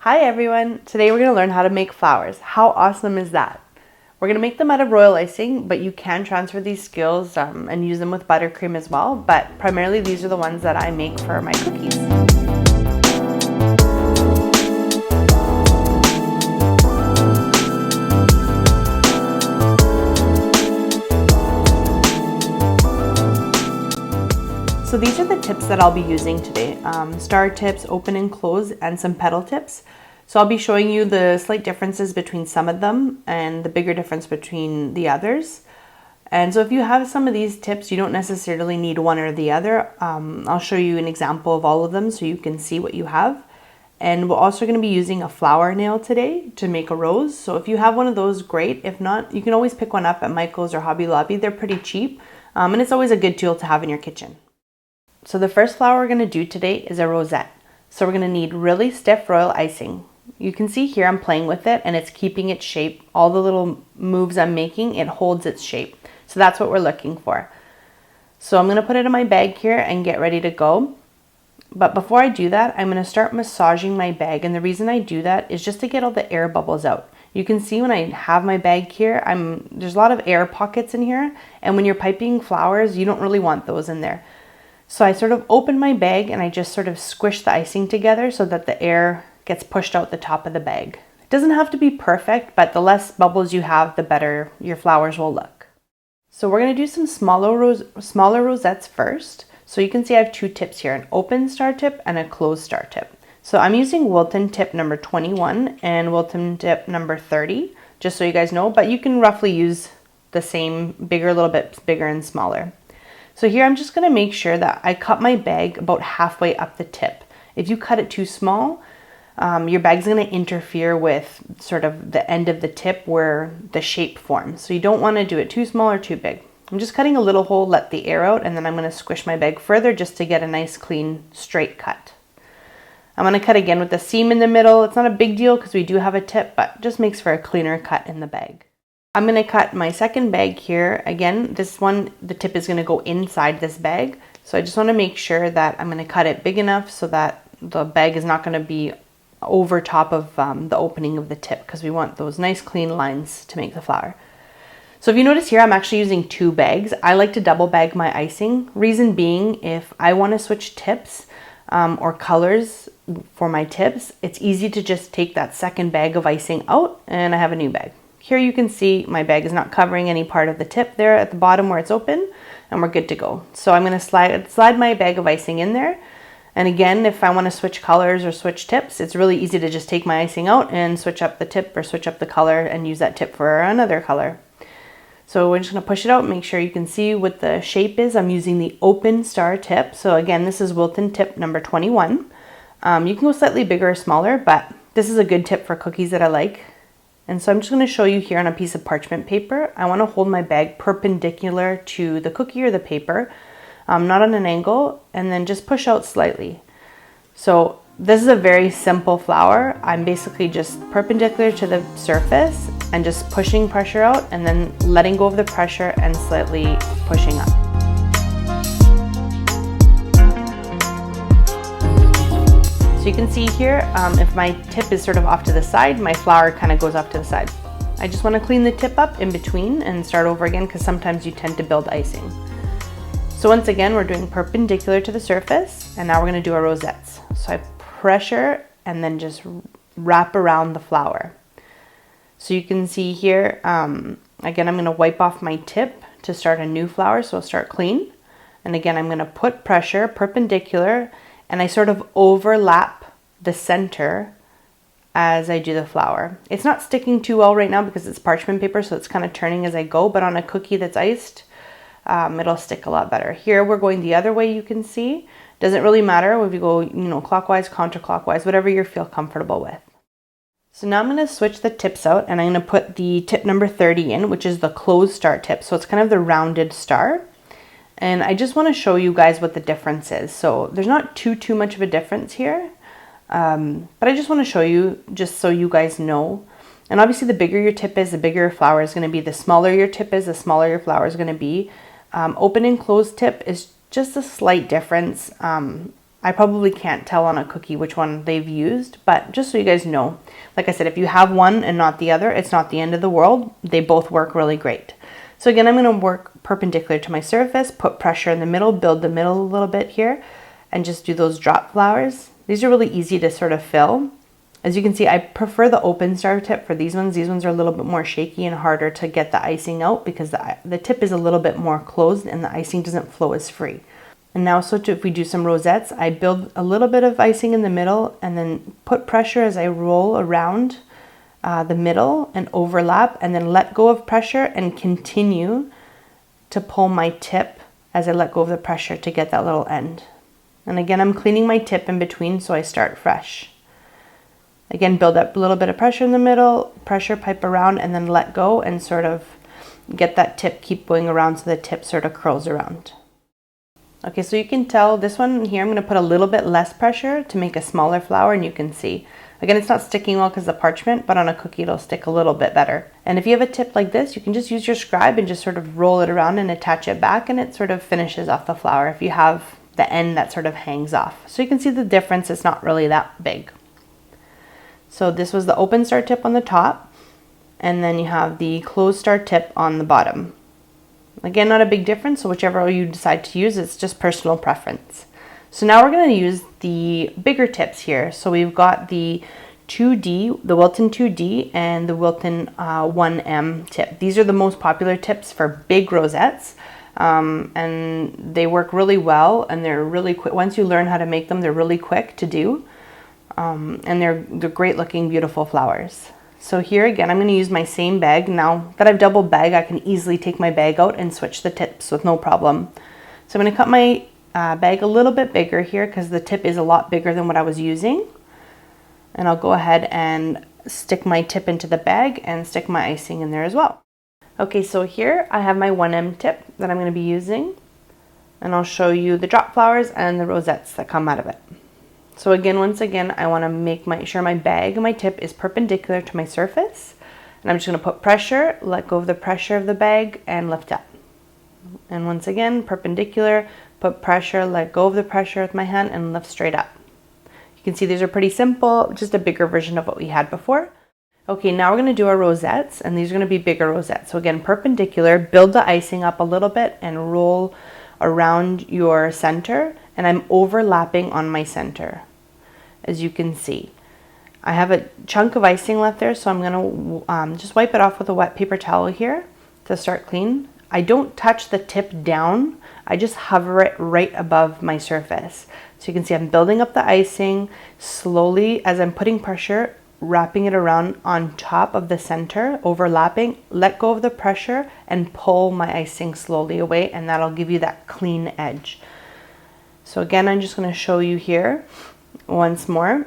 Hi everyone! Today we're going to learn how to make flowers. How awesome is that? We're going to make them out of royal icing, but you can transfer these skills and use them with buttercream as well, but primarily these are the ones that I make for my cookies. So these are the tips that I'll be using today. Star tips, open and close, and some petal tips. So I'll be showing you the slight differences between some of them and the bigger difference between the others. And so if you have some of these tips, you don't necessarily need one or the other. I'll show you an example of all of them so you can see what you have. And we're also going to be using a flower nail today to make a rose. So if you have one of those, great. If not, you can always pick one up at Michael's or Hobby Lobby. They're pretty cheap, and it's always a good tool to have in your kitchen. So the first flower we're going to do today is a rosette. So we're going to need really stiff royal icing. You can see here I'm playing with it and it's keeping its shape. All the little moves I'm making, it holds its shape. So that's what we're looking for. So I'm going to put it in my bag here and get ready to go. But before I do that, I'm going to start massaging my bag. And the reason I do that is just to get all the air bubbles out. You can see when I have my bag here, there's a lot of air pockets in here. And when you're piping flowers, you don't really want those in there. So I sort of open my bag and I just sort of squish the icing together so that the air gets pushed out the top of the bag. It doesn't have to be perfect, but the less bubbles you have, the better your flowers will look. So we're going to do some smaller rosettes first. So you can see I have two tips here, an open star tip and a closed star tip. So I'm using Wilton tip number 21 and Wilton tip number 30, just so you guys know, but you can roughly use the same, bigger, a little bit bigger and smaller. So here I'm just going to make sure that I cut my bag about halfway up the tip. If you cut it too small, your bag's going to interfere with sort of the end of the tip where the shape forms. So you don't want to do it too small or too big. I'm just cutting a little hole, let the air out, and then I'm going to squish my bag further just to get a nice clean straight cut. I'm going to cut again with the seam in the middle. It's not a big deal because we do have a tip, but just makes for a cleaner cut in the bag. I'm going to cut my second bag here. Again, this one, the tip is going to go inside this bag. So I just want to make sure that I'm going to cut it big enough so that the bag is not going to be over top of the opening of the tip because we want those nice clean lines to make the flower. So if you notice here, I'm actually using two bags. I like to double bag my icing. Reason being, if I want to switch tips or colors for my tips, it's easy to just take that second bag of icing out and I have a new bag. Here you can see my bag is not covering any part of the tip there at the bottom where it's open, and we're good to go. So I'm going to slide my bag of icing in there. And again, if I want to switch colors or switch tips, it's really easy to just take my icing out and switch up the tip or switch up the color and use that tip for another color. So we're just going to push it out, make sure you can see what the shape is. I'm using the open star tip. So again, this is Wilton tip number 21. You can go slightly bigger or smaller, but this is a good tip for cookies that I like. And so I'm just going to show you here on a piece of parchment paper. I want to hold my bag perpendicular to the cookie or the paper, not on an angle, and then just push out slightly. So this is a very simple flower. I'm basically just perpendicular to the surface and just pushing pressure out and then letting go of the pressure and slightly pushing up. So you can see here, if my tip is sort of off to the side, my flower kind of goes off to the side. I just want to clean the tip up in between and start over again because sometimes you tend to build icing. So once again, we're doing perpendicular to the surface, and now we're going to do our rosettes. So I pressure and then just wrap around the flower. So you can see here, again, I'm going to wipe off my tip to start a new flower, so I'll start clean. And again, I'm going to put pressure perpendicular, and I sort of overlap the center as I do the flower. It's not sticking too well right now because it's parchment paper, so it's kind of turning as I go, but on a cookie that's iced, it'll stick a lot better. Here we're going the other way, you can see. Doesn't really matter if you go, clockwise, counterclockwise, whatever you feel comfortable with. So now I'm going to switch the tips out and I'm going to put the tip number 30 in, which is the closed star tip. So it's kind of the rounded star. And I just want to show you guys what the difference is. So there's not too much of a difference here, but I just want to show you just so you guys know. And obviously the bigger your tip is, the bigger your flower is going to be. The smaller your tip is, the smaller your flower is going to be. Open and closed tip is just a slight difference. I probably can't tell on a cookie which one they've used, but just so you guys know, like I said, if you have one and not the other, it's not the end of the world. They both work really great. So again, I'm going to work perpendicular to my surface, put pressure in the middle, build the middle a little bit here, and just do those drop flowers. These are really easy to sort of fill. As you can see, I prefer the open star tip for these ones. These ones are a little bit more shaky and harder to get the icing out because the tip is a little bit more closed and the icing doesn't flow as free. And now if we do some rosettes, I build a little bit of icing in the middle and then put pressure as I roll around the middle and overlap, and then let go of pressure and continue to pull my tip as I let go of the pressure to get that little end. And again, I'm cleaning my tip in between so I start fresh. Again, build up a little bit of pressure in the middle, pressure pipe around, and then let go and sort of get that tip keep going around so the tip sort of curls around. Okay, so you can tell this one here, I'm going to put a little bit less pressure to make a smaller flower, and you can see. Again, it's not sticking well because of the parchment, but on a cookie it'll stick a little bit better. And if you have a tip like this, you can just use your scribe and just sort of roll it around and attach it back, and it sort of finishes off the flower if you have the end that sort of hangs off. So you can see the difference, it's not really that big. So this was the open star tip on the top, and then you have the closed star tip on the bottom. Again, not a big difference, so whichever you decide to use, it's just personal preference. So now we're going to use the bigger tips here. So we've got the 2D, the Wilton 2D, and the Wilton 1M tip. These are the most popular tips for big rosettes, and they work really well, and they're really quick. Once you learn how to make them, they're really quick to do, and they're great looking, beautiful flowers. So here again, I'm going to use my same bag. Now that I've double bag, I can easily take my bag out and switch the tips with no problem. So I'm going to cut my bag a little bit bigger here because the tip is a lot bigger than what I was using. And I'll go ahead and stick my tip into the bag and stick my icing in there as well. Okay, so here I have my 1M tip that I'm going to be using. And I'll show you the drop flowers and the rosettes that come out of it. So again, once again, I want to make sure my bag and my tip is perpendicular to my surface. And I'm just going to put pressure, let go of the pressure of the bag, and lift up. And once again, perpendicular, put pressure, let go of the pressure with my hand, and lift straight up. You can see these are pretty simple, just a bigger version of what we had before. Okay, now we're going to do our rosettes, and these are going to be bigger rosettes. So again, perpendicular, build the icing up a little bit and roll around your center, and I'm overlapping on my center, as you can see. I have a chunk of icing left there, so I'm going to just wipe it off with a wet paper towel here to start clean. I don't touch the tip down, I just hover it right above my surface. So you can see I'm building up the icing slowly as I'm putting pressure, wrapping it around on top of the center, overlapping, let go of the pressure and pull my icing slowly away, and that'll give you that clean edge. So again, I'm just going to show you here once more.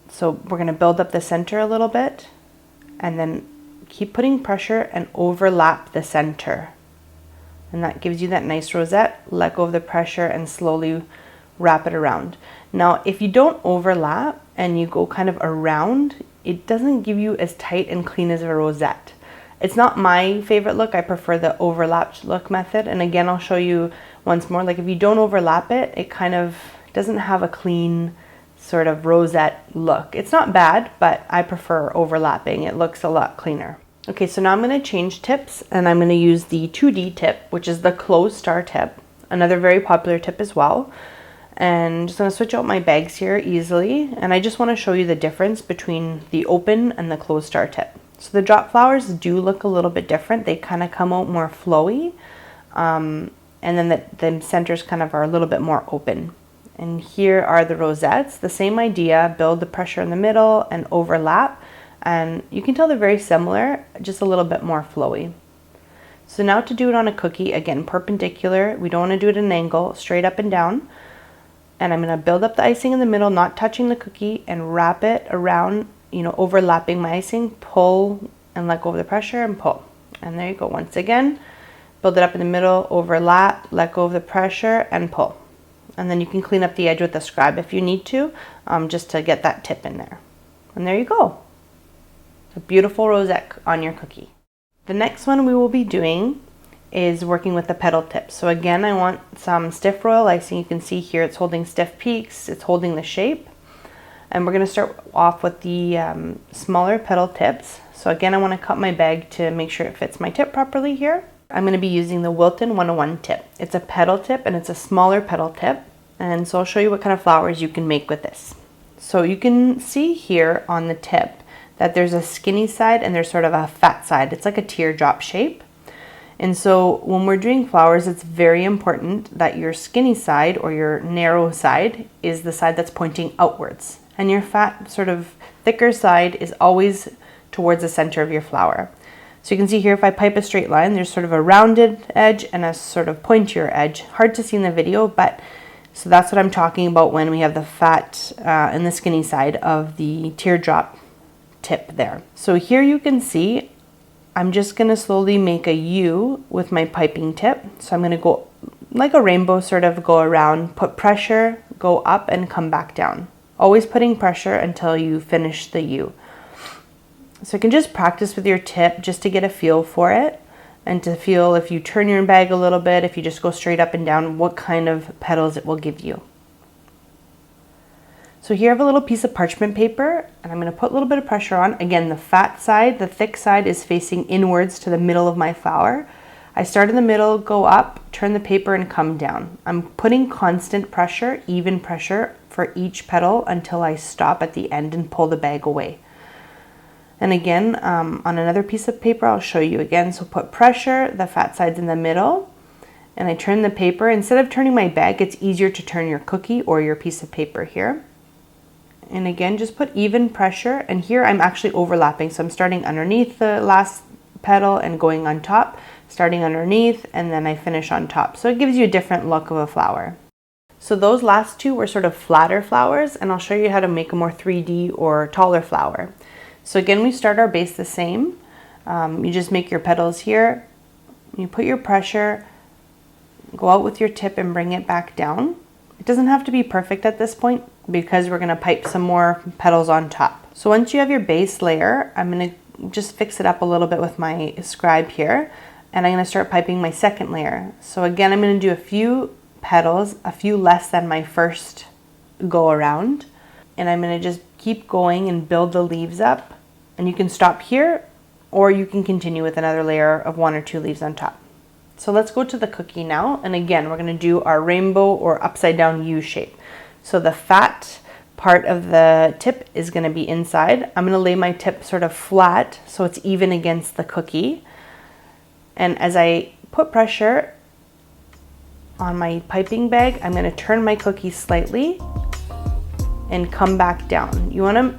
So we're going to build up the center a little bit and then keep putting pressure and overlap the center. And that gives you that nice rosette. Let go of the pressure and slowly wrap it around. Now, if you don't overlap and you go kind of around, it doesn't give you as tight and clean as a rosette. It's not my favorite look. I prefer the overlapped look method. And again, I'll show you once more. Like if you don't overlap it, it kind of doesn't have a clean sort of rosette look. It's not bad, but I prefer overlapping. It looks a lot cleaner. Okay, so now I'm going to change tips, and I'm going to use the 2D tip, which is the closed star tip, another very popular tip as well. And just going to switch out my bags here easily, and I just want to show you the difference between the open and the closed star tip. So the drop flowers do look a little bit different. They kind of come out more flowy, and then the centers kind of are a little bit more open. And here are the rosettes. The same idea, build the pressure in the middle and overlap. And you can tell they're very similar, just a little bit more flowy. So now to do it on a cookie, again, perpendicular. We don't want to do it at an angle, straight up and down. And I'm going to build up the icing in the middle, not touching the cookie, and wrap it around, overlapping my icing, pull and let go of the pressure and pull. And there you go. Once again, build it up in the middle, overlap, let go of the pressure and pull. And then you can clean up the edge with the scribe if you need to, just to get that tip in there. And there you go. A beautiful rosette on your cookie. The next one we will be doing is working with the petal tip. So again, I want some stiff royal icing. You can see here it's holding stiff peaks, it's holding the shape. And we're going to start off with the smaller petal tips. So again, I want to cut my bag to make sure it fits my tip properly here. I'm going to be using the Wilton 101 tip. It's a petal tip and it's a smaller petal tip. And so I'll show you what kind of flowers you can make with this. So you can see here on the tip that there's a skinny side and there's sort of a fat side. It's like a teardrop shape. And so when we're doing flowers, it's very important that your skinny side or your narrow side is the side that's pointing outwards. And your fat, sort of thicker side is always towards the center of your flower. So you can see here, if I pipe a straight line, there's sort of a rounded edge and a sort of pointier edge. Hard to see in the video, but so that's what I'm talking about when we have the fat and the skinny side of the teardrop tip there. So here you can see, I'm just gonna slowly make a U with my piping tip. So I'm gonna go like a rainbow, sort of go around, put pressure, go up and come back down. Always putting pressure until you finish the U. So you can just practice with your tip just to get a feel for it and to feel if you turn your bag a little bit, if you just go straight up and down, what kind of petals it will give you. So here I have a little piece of parchment paper and I'm going to put a little bit of pressure on. Again, the fat side, the thick side is facing inwards to the middle of my flower. I start in the middle, go up, turn the paper and come down. I'm putting constant pressure, even pressure for each petal until I stop at the end and pull the bag away. And again, on another piece of paper, I'll show you again. So put pressure, the fat side's in the middle, and I turn the paper. Instead of turning my bag, it's easier to turn your cookie or your piece of paper here. And again, just put even pressure. And here I'm actually overlapping. So I'm starting underneath the last petal and going on top, starting underneath, and then I finish on top. So it gives you a different look of a flower. So those last two were sort of flatter flowers, and I'll show you how to make a more 3D or taller flower. So again, we start our base the same. You just make your petals here. You put your pressure, go out with your tip and bring it back down. It doesn't have to be perfect at this point because we're gonna pipe some more petals on top. So once you have your base layer, I'm gonna just fix it up a little bit with my scribe here, and I'm gonna start piping my second layer. So again, I'm gonna do a few petals, a few less than my first go around, and I'm gonna just keep going and build the leaves up. And you can stop here, or you can continue with another layer of 1 or 2 leaves on top. So let's go to the cookie now. And again, we're gonna do our rainbow or upside down U shape. So the fat part of the tip is gonna be inside. I'm gonna lay my tip sort of flat so it's even against the cookie. And as I put pressure on my piping bag, I'm gonna turn my cookie slightly and come back down. You wanna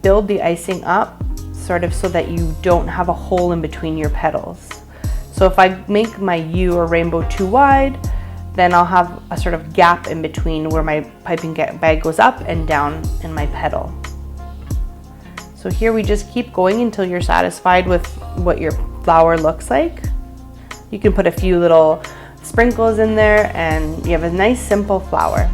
build the icing up sort of so that you don't have a hole in between your petals. So if I make my U or rainbow too wide, then I'll have a sort of gap in between where my piping bag goes up and down in my petal. So here we just keep going until you're satisfied with what your flower looks like. You can put a few little sprinkles in there and you have a nice simple flower.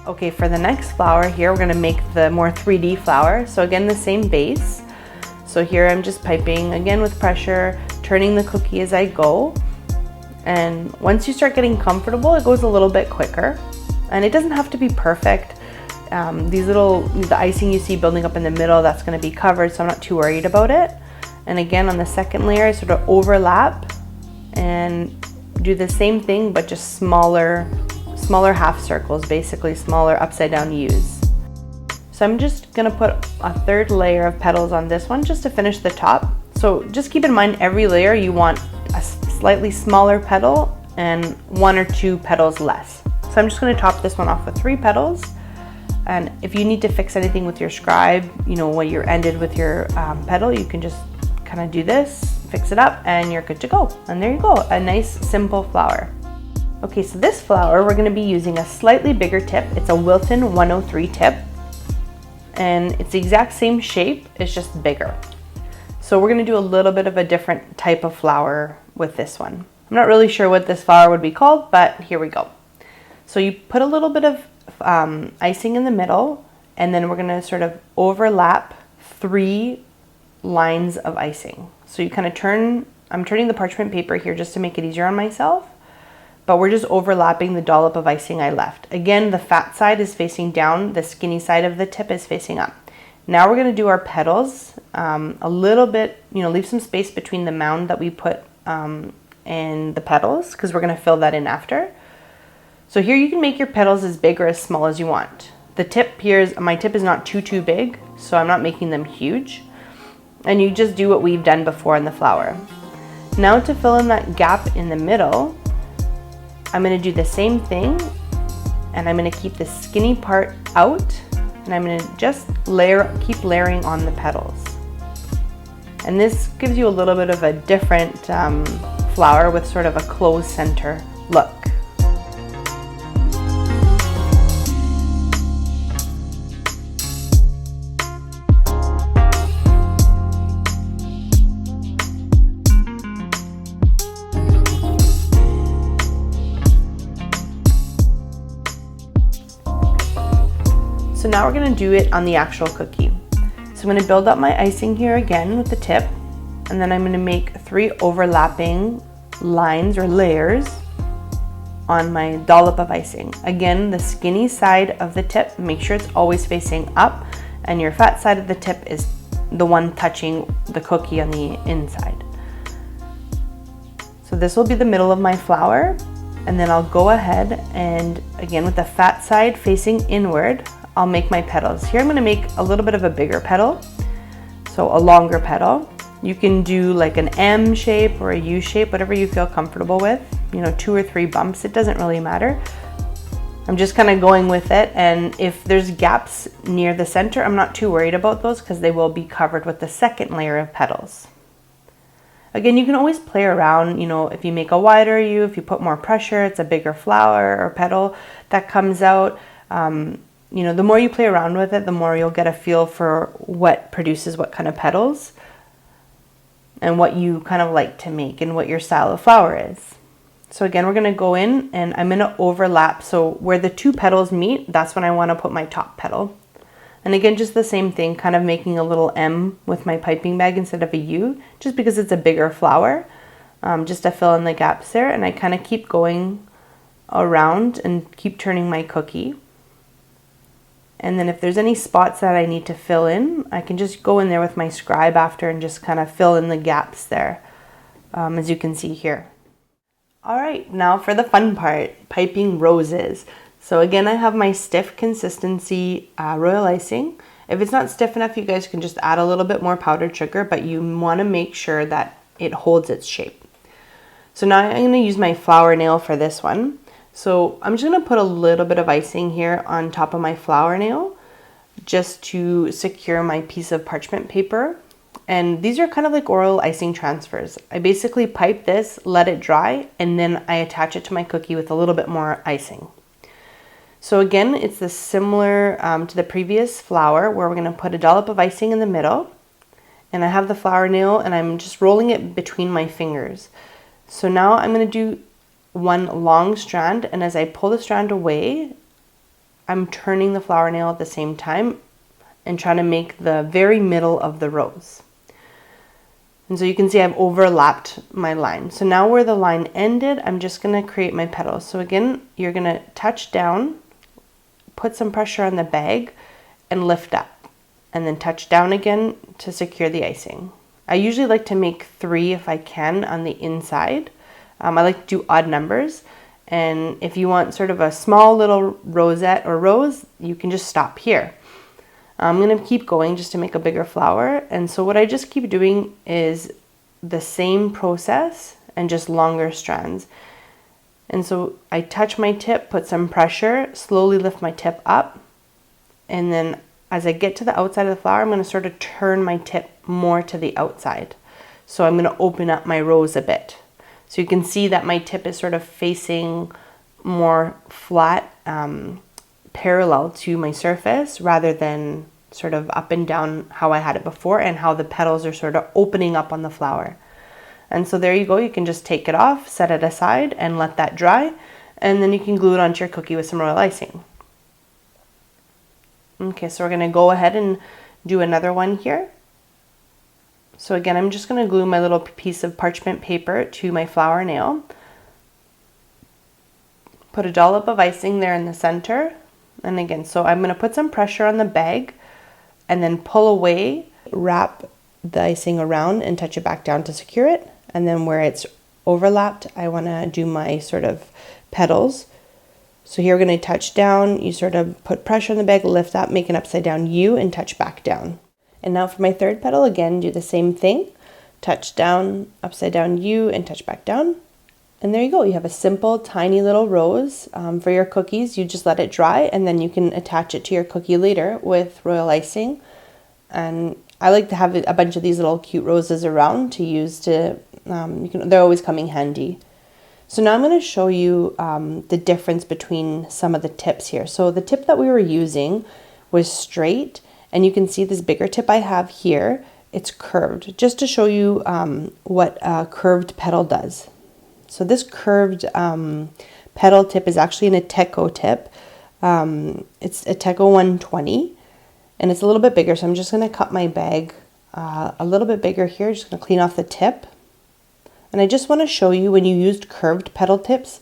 Okay, for the next flower here, we're gonna make the more 3D flower. So again, the same base. So here I'm just piping again with pressure, turning the cookie as I go. And once you start getting comfortable, it goes a little bit quicker. And it doesn't have to be perfect. The icing you see building up in the middle, that's gonna be covered, so I'm not too worried about it. And again, on the second layer, I sort of overlap and do the same thing, but just smaller half circles, basically smaller upside down U's. So I'm just gonna put a third layer of petals on this one just to finish the top. So just keep in mind, every layer you want a slightly smaller petal and 1 or 2 petals less. So I'm just gonna top this one off with 3 petals. And if you need to fix anything with your scribe, you know, when you're ended with your petal, you can just kind of do this, fix it up, and you're good to go. And there you go, a nice simple flower. Okay, so this flower, we're gonna be using a slightly bigger tip. It's a Wilton 103 tip, and it's the exact same shape, it's just bigger. So we're gonna do a little bit of a different type of flower with this one. I'm not really sure what this flower would be called, but here we go. So you put a little bit of icing in the middle, and then we're gonna sort of overlap 3 lines of icing. So you kind of turn I'm turning the parchment paper here just to make it easier on myself, but we're just overlapping the dollop of icing I left. Again, the fat side is facing down, the skinny side of the tip is facing up. Now we're gonna do our petals a little bit, leave some space between the mound that we put and the petals, because we're gonna fill that in after. So here you can make your petals as big or as small as you want. The tip here my tip is not too big, so I'm not making them huge. And you just do what we've done before in the flower. Now to fill in that gap in the middle, I'm gonna do the same thing, and I'm gonna keep the skinny part out, and I'm gonna just keep layering on the petals. And this gives you a little bit of a different flower with sort of a closed center look. So now we're gonna do it on the actual cookie. So I'm gonna build up my icing here again with the tip, and then I'm gonna make 3 overlapping lines or layers on my dollop of icing. Again, the skinny side of the tip, make sure it's always facing up, and your fat side of the tip is the one touching the cookie on the inside. So this will be the middle of my flower, and then I'll go ahead and again with the fat side facing inward, I'll make my petals. Here I'm gonna make a little bit of a bigger petal, so a longer petal. You can do like an M shape or a U shape, whatever you feel comfortable with. 2 or 3 bumps, it doesn't really matter. I'm just kind of going with it, and if there's gaps near the center, I'm not too worried about those because they will be covered with the second layer of petals. Again, you can always play around, if you make a wider U, if you put more pressure, it's a bigger flower or petal that comes out. The more you play around with it, the more you'll get a feel for what produces what kind of petals and what you kind of like to make and what your style of flower is. So again, we're gonna go in and I'm gonna overlap. So where the 2 petals meet, that's when I wanna put my top petal. And again, just the same thing, kind of making a little M with my piping bag instead of a U, just because it's a bigger flower, just to fill in the gaps there. And I kind of keep going around and keep turning my cookie. And then if there's any spots that I need to fill in, I can just go in there with my scribe after and just kind of fill in the gaps there, as you can see here. All right, now for the fun part, piping roses. So again, I have my stiff consistency royal icing. If it's not stiff enough, you guys can just add a little bit more powdered sugar, but you want to make sure that it holds its shape. So now I'm going to use my flower nail for this one. So I'm just going to put a little bit of icing here on top of my flower nail just to secure my piece of parchment paper. And these are kind of like oral icing transfers. I basically pipe this, let it dry, and then I attach it to my cookie with a little bit more icing. So again, it's similar to the previous flower where we're going to put a dollop of icing in the middle. And I have the flower nail and I'm just rolling it between my fingers. So now I'm going to do one long strand, and as I pull the strand away, I'm turning the flower nail at the same time and trying to make the very middle of the rose. And so you can see I've overlapped my line. So now where the line ended, I'm just going to create my petals. So again, you're going to touch down, put some pressure on the bag, and lift up, and then touch down again to secure the icing. I usually like to make 3 if I can on the inside. I like to do odd numbers, and if you want sort of a small little rosette or rose, you can just stop here. I'm going to keep going just to make a bigger flower, and so what I just keep doing is the same process and just longer strands. And so I touch my tip, put some pressure, slowly lift my tip up, and then as I get to the outside of the flower, I'm going to sort of turn my tip more to the outside. So I'm going to open up my rose a bit. So you can see that my tip is sort of facing more flat, parallel to my surface rather than sort of up and down how I had it before, and how the petals are sort of opening up on the flower. And so there you go, you can just take it off, set it aside and let that dry, and then you can glue it onto your cookie with some royal icing. Okay, so we're going to go ahead and do another one here. So again, I'm just going to glue my little piece of parchment paper to my flower nail. Put a dollop of icing there in the center. And again, so I'm going to put some pressure on the bag and then pull away, wrap the icing around and touch it back down to secure it. And then where it's overlapped, I want to do my sort of petals. So here we're going to touch down, you sort of put pressure on the bag, lift up, make an upside down U and touch back down. And now for my third petal, again, do the same thing. Touch down, upside down U and touch back down. And there you go. You have a simple, tiny little rose for your cookies. You just let it dry and then you can attach it to your cookie later with royal icing. And I like to have a bunch of these little cute roses around to use to, they're always coming handy. So now I'm going to show you the difference between some of the tips here. So the tip that we were using was straight, and you can see this bigger tip I have here, it's curved, just to show you what a curved petal does. So this curved petal tip is actually an Ateco tip. It's Ateco 120, and it's a little bit bigger. So I'm just going to cut my bag a little bit bigger here. Just going to clean off the tip. And I just want to show you when you used curved petal tips,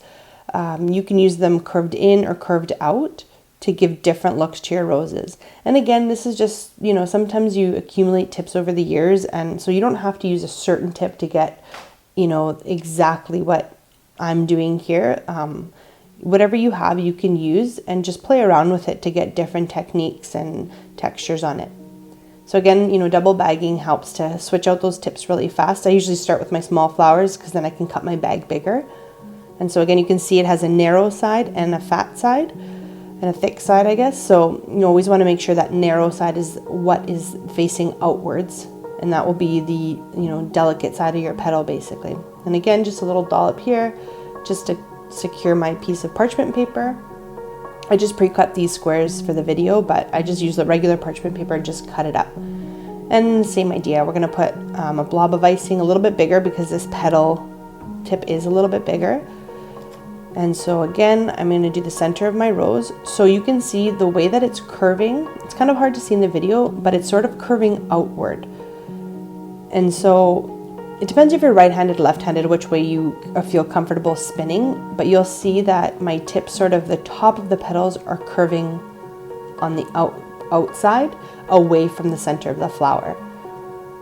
you can use them curved in or curved out to give different looks to your roses. And again, this is just, sometimes you accumulate tips over the years, and so you don't have to use a certain tip to get exactly what I'm doing here. Whatever you have, you can use and just play around with it to get different techniques and textures on it. So again, double bagging helps to switch out those tips really fast. I usually start with my small flowers because then I can cut my bag bigger. And so again, you can see it has a narrow side and a fat side and a thick side, I guess. So you always want to make sure that narrow side is what is facing outwards. And that will be the, delicate side of your petal basically. And again, just a little dollop here just to secure my piece of parchment paper. I just pre-cut these squares for the video, but I just use the regular parchment paper and just cut it up. And same idea, we're gonna put a blob of icing a little bit bigger because this petal tip is a little bit bigger. And so again, I'm gonna do the center of my rose. So you can see the way that it's curving, it's kind of hard to see in the video, but it's sort of curving outward. And so it depends if you're right-handed, left-handed, which way you feel comfortable spinning, but you'll see that my tips, sort of the top of the petals, are curving on the outside away from the center of the flower.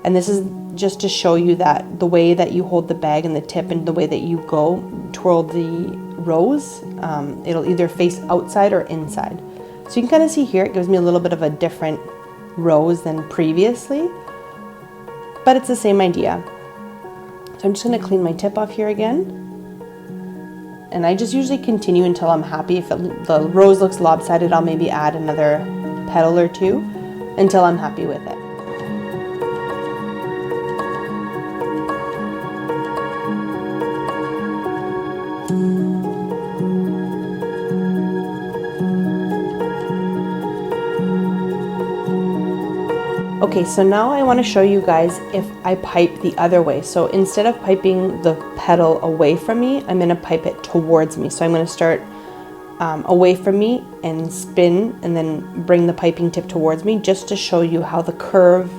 And this is just to show you that the way that you hold the bag and the tip and the way that you go twirl the rose, it'll either face outside or inside. So you can kind of see here, it gives me a little bit of a different rose than previously, but it's the same idea. So I'm just going to clean my tip off here again. And I just usually continue until I'm happy. If the rose looks lopsided, I'll maybe add another petal or two until I'm happy with it. Okay, so now I want to show you guys if I pipe the other way. So instead of piping the petal away from me, I'm going to pipe it towards me. So I'm going to start away from me and spin and then bring the piping tip towards me just to show you how the curve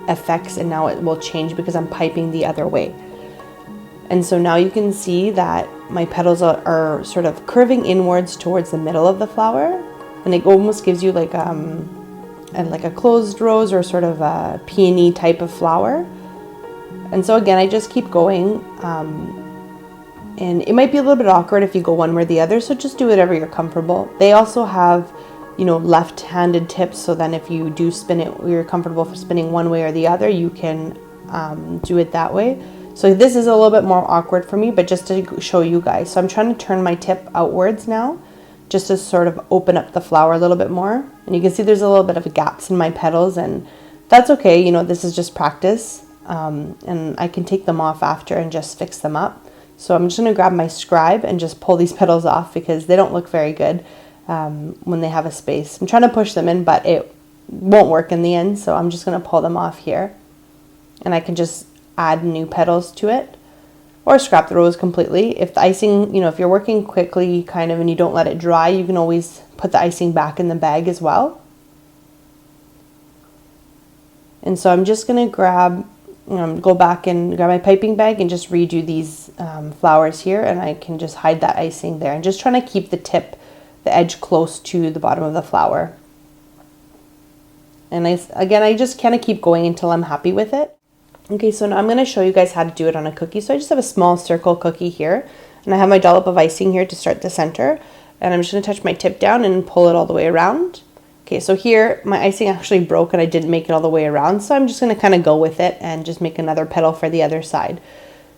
affects, and now it will change because I'm piping the other way. And so now you can see that my petals are sort of curving inwards towards the middle of the flower, and it almost gives you like a closed rose or sort of a peony type of flower. And so again, I just keep going, and it might be a little bit awkward if you go one way or the other, so just do whatever you're comfortable. They also have, left-handed tips, so then if you do spin it, you're comfortable for spinning one way or the other, you can do it that way. So this is a little bit more awkward for me, but just to show you guys. So I'm trying to turn my tip outwards now, just to sort of open up the flower a little bit more. And you can see there's a little bit of gaps in my petals, and that's okay. This is just practice, and I can take them off after and just fix them up. So I'm just going to grab my scribe and just pull these petals off because they don't look very good when they have a space. I'm trying to push them in, but it won't work in the end. So I'm just going to pull them off here, and I can just add new petals to it, or scrap the rose completely. If the icing, if you're working quickly kind of and you don't let it dry, you can always put the icing back in the bag as well. And so I'm just going to grab go back and grab my piping bag and just redo these flowers here, and I can just hide that icing there. And just trying to keep the edge close to the bottom of the flower. And I just kind of keep going until I'm happy with it. Okay, so now I'm going to show you guys how to do it on a cookie. So I just have a small circle cookie here, and I have my dollop of icing here to start the center. And I'm just going to touch my tip down and pull it all the way around. Okay, so here my icing actually broke and I didn't make it all the way around. So I'm just going to kind of go with it and just make another petal for the other side.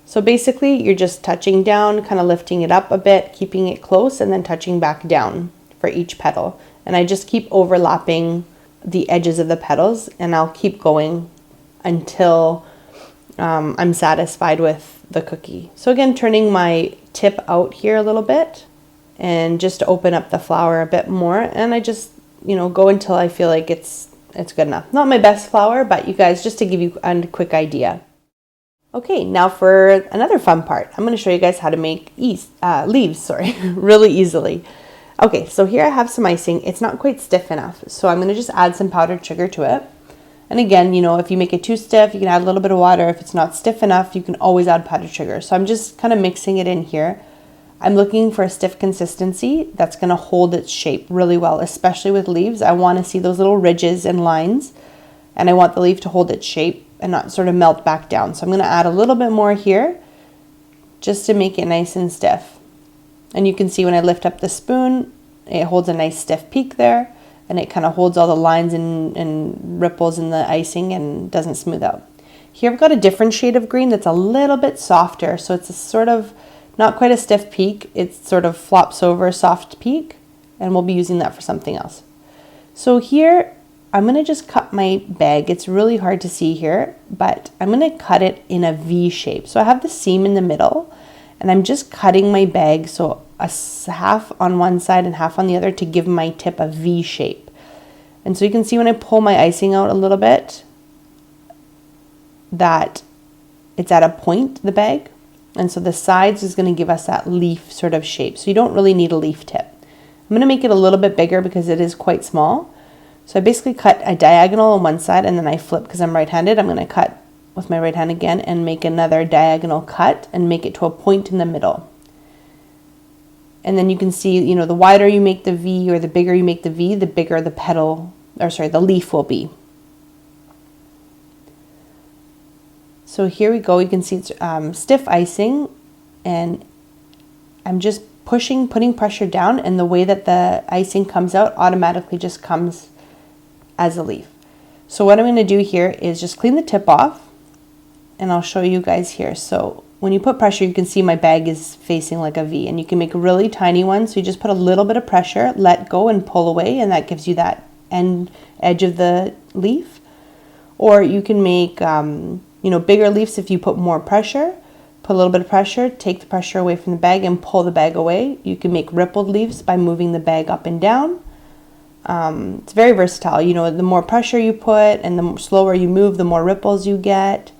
So basically you're just touching down, kind of lifting it up a bit, keeping it close, and then touching back down for each petal. And I just keep overlapping the edges of the petals, and I'll keep going until I'm satisfied with the cookie. So again, turning my tip out here a little bit and just to open up the flower a bit more, and I just go until I feel like it's good enough. Not my best flower, but you guys, just to give you a quick idea. Okay, now for another fun part. I'm going to show you guys how to make leaves, really easily. Okay, so here I have some icing. It's not quite stiff enough, so I'm going to just add some powdered sugar to it. And again, if you make it too stiff, you can add a little bit of water. If it's not stiff enough, you can always add powdered sugar. So I'm just kind of mixing it in here. I'm looking for a stiff consistency that's going to hold its shape really well, especially with leaves. I want to see those little ridges and lines, and I want the leaf to hold its shape and not sort of melt back down. So I'm going to add a little bit more here just to make it nice and stiff. And you can see when I lift up the spoon, it holds a nice stiff peak there, and it kind of holds all the lines and ripples in the icing and doesn't smooth out. Here I've got a different shade of green that's a little bit softer, so it's a sort of not quite a stiff peak. It sort of flops over a soft peak, and we'll be using that for something else. So here I'm going to just cut my bag. It's really hard to see here, but I'm going to cut it in a V shape. So I have the seam in the middle, and I'm just cutting my bag so a half on one side and half on the other to give my tip a V shape. And so you can see when I pull my icing out a little bit that it's at a point, the bag. And so the sides is going to give us that leaf sort of shape. So you don't really need a leaf tip. I'm going to make it a little bit bigger because it is quite small. So I basically cut a diagonal on one side, and then I flip because I'm right-handed. I'm going to cut with my right hand again and make another diagonal cut and make it to a point in the middle. And then you can see, the wider you make the V or the bigger you make the V, the bigger the the leaf will be. So here we go. You can see it's stiff icing, and I'm just putting pressure down, and the way that the icing comes out automatically just comes as a leaf. So what I'm going to do here is just clean the tip off, and I'll show you guys here. So when you put pressure, you can see my bag is facing like a V, and you can make a really tiny one. So you just put a little bit of pressure, let go and pull away, and that gives you that edge of the leaf. Or you can make, bigger leaves if you put more pressure. Put a little bit of pressure, take the pressure away from the bag and pull the bag away. You can make rippled leaves by moving the bag up and down. It's very versatile. The more pressure you put and the slower you move, the more ripples you get.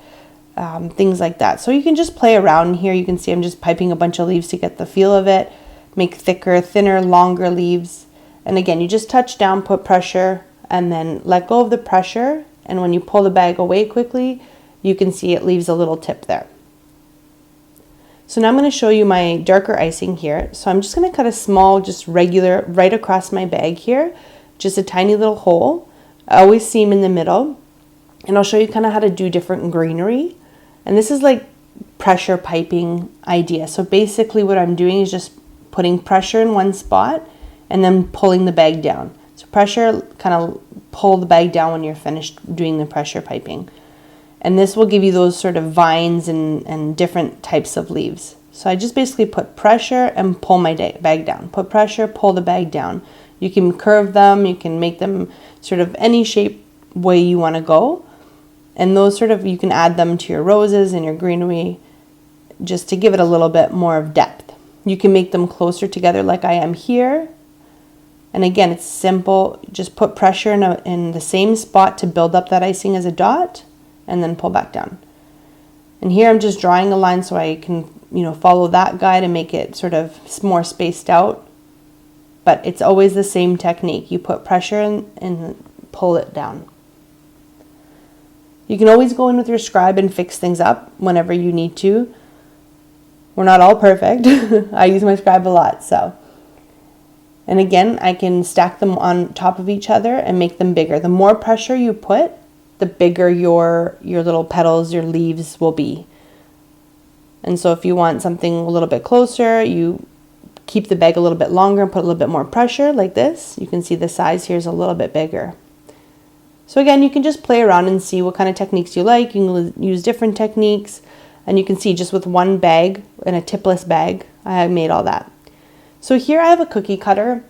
Things like that. So you can just play around here. You can see I'm just piping a bunch of leaves to get the feel of it. Make thicker, thinner, longer leaves. And again, you just touch down, put pressure, and then let go of the pressure. And when you pull the bag away quickly, you can see it leaves a little tip there. So now I'm going to show you my darker icing here. So I'm just going to cut a small, just regular, right across my bag here. Just a tiny little hole. I always seam in the middle. And I'll show you kind of how to do different greenery. And this is like pressure piping idea. So basically what I'm doing is just putting pressure in one spot and then pulling the bag down. So pressure, kind of pull the bag down when you're finished doing the pressure piping. And this will give you those sort of vines and different types of leaves. So I just basically put pressure and pull my bag down. Put pressure, pull the bag down. You can curve them, you can make them sort of any shape way you want to go. And those you can add them to your roses and your greenery just to give it a little bit more of depth. You can make them closer together like I am here. And again, it's simple. Just put pressure in the same spot to build up that icing as a dot and then pull back down. And here I'm just drawing a line so I can, follow that guide and make it sort of more spaced out. But it's always the same technique. You put pressure in and pull it down. You can always go in with your scribe and fix things up whenever you need to. We're not all perfect. I use my scribe a lot, so. And again, I can stack them on top of each other and make them bigger. The more pressure you put, the bigger your little petals, your leaves will be. And so if you want something a little bit closer, you keep the bag a little bit longer and put a little bit more pressure like this. You can see the size here is a little bit bigger. So again, you can just play around and see what kind of techniques you like. You can use different techniques, and you can see just with one bag, in a tipless bag, I made all that. So here I have a cookie cutter,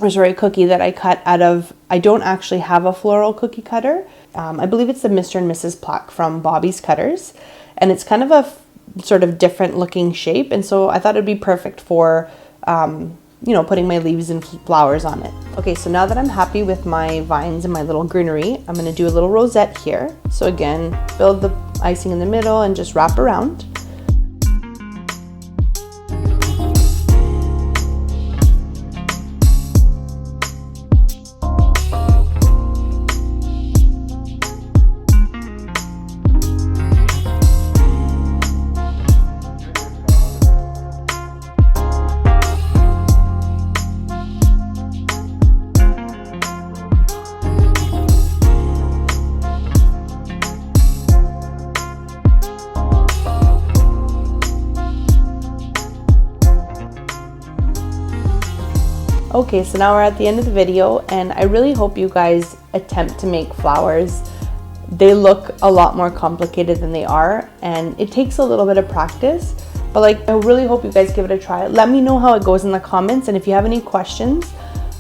or sorry, a cookie that I cut out of, I don't actually have a floral cookie cutter. I believe it's the Mr. and Mrs. Plaque from Bobby's Cutters, and it's kind of a sort of different looking shape, and so I thought it'd be perfect for you know, putting my leaves and flowers on it. Okay, so now that I'm happy with my vines and my little greenery, I'm gonna do a little rosette here. So again, build the icing in the middle and just wrap around. Okay, so now we're at the end of the video, and I really hope you guys attempt to make flowers. They look a lot more complicated than they are, and it takes a little bit of practice, but like, I really hope you guys give it a try. Let me know how it goes in the comments, and if you have any questions,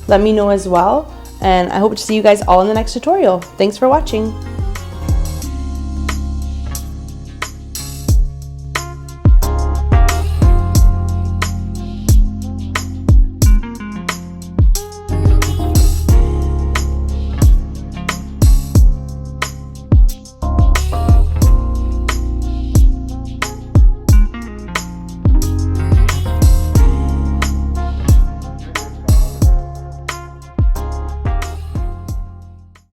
let me know as well. And I hope to see you guys all in the next tutorial. Thanks for watching.